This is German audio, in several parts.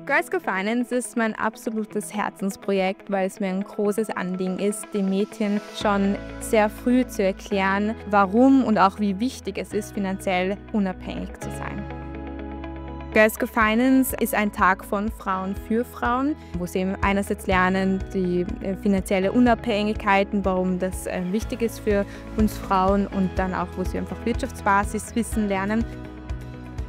Girls Go Finance ist mein absolutes Herzensprojekt, weil es mir ein großes Anliegen ist, den Mädchen schon sehr früh zu erklären, warum und auch wie wichtig es ist, finanziell unabhängig zu sein. Girls Go Finance ist ein Tag von Frauen für Frauen, wo sie einerseits lernen, die finanzielle Unabhängigkeit, warum das wichtig ist für uns Frauen, und dann auch, wo sie einfach Wirtschaftsbasiswissen lernen.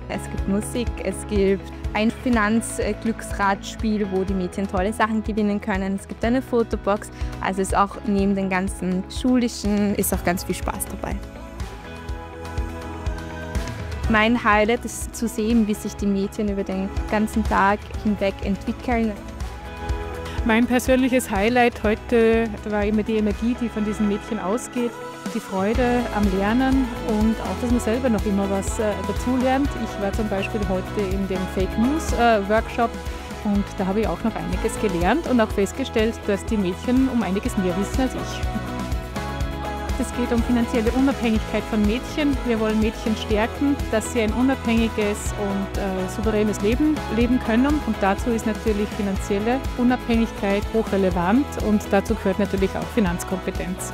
Es gibt Musik, es gibt ein Finanzglücksradspiel, wo die Mädchen tolle Sachen gewinnen können. Es gibt eine Fotobox, also ist auch neben den ganzen schulischen ist auch ganz viel Spaß dabei. Mein Highlight ist zu sehen, wie sich die Mädchen über den ganzen Tag hinweg entwickeln. Mein persönliches Highlight heute war immer die Energie, die von diesen Mädchen ausgeht, die Freude am Lernen und auch, dass man selber noch immer was dazulernt. Ich war zum Beispiel heute in dem Fake News Workshop und da habe ich auch noch einiges gelernt und auch festgestellt, dass die Mädchen um einiges mehr wissen als ich. Es geht um finanzielle Unabhängigkeit von Mädchen. Wir wollen Mädchen stärken, dass sie ein unabhängiges und souveränes Leben leben können. Und dazu ist natürlich finanzielle Unabhängigkeit hochrelevant und dazu gehört natürlich auch Finanzkompetenz.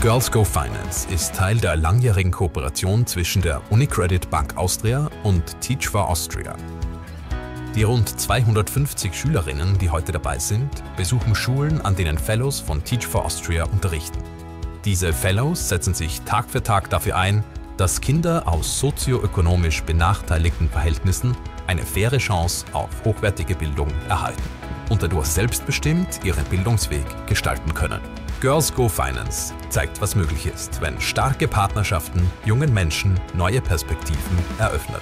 Girls Go Finance ist Teil der langjährigen Kooperation zwischen der UniCredit Bank Austria und Teach for Austria. Die rund 250 Schülerinnen, die heute dabei sind, besuchen Schulen, an denen Fellows von Teach for Austria unterrichten. Diese Fellows setzen sich Tag für Tag dafür ein, dass Kinder aus sozioökonomisch benachteiligten Verhältnissen eine faire Chance auf hochwertige Bildung erhalten und dadurch selbstbestimmt ihren Bildungsweg gestalten können. Girls Go Finance zeigt, was möglich ist, wenn starke Partnerschaften jungen Menschen neue Perspektiven eröffnen.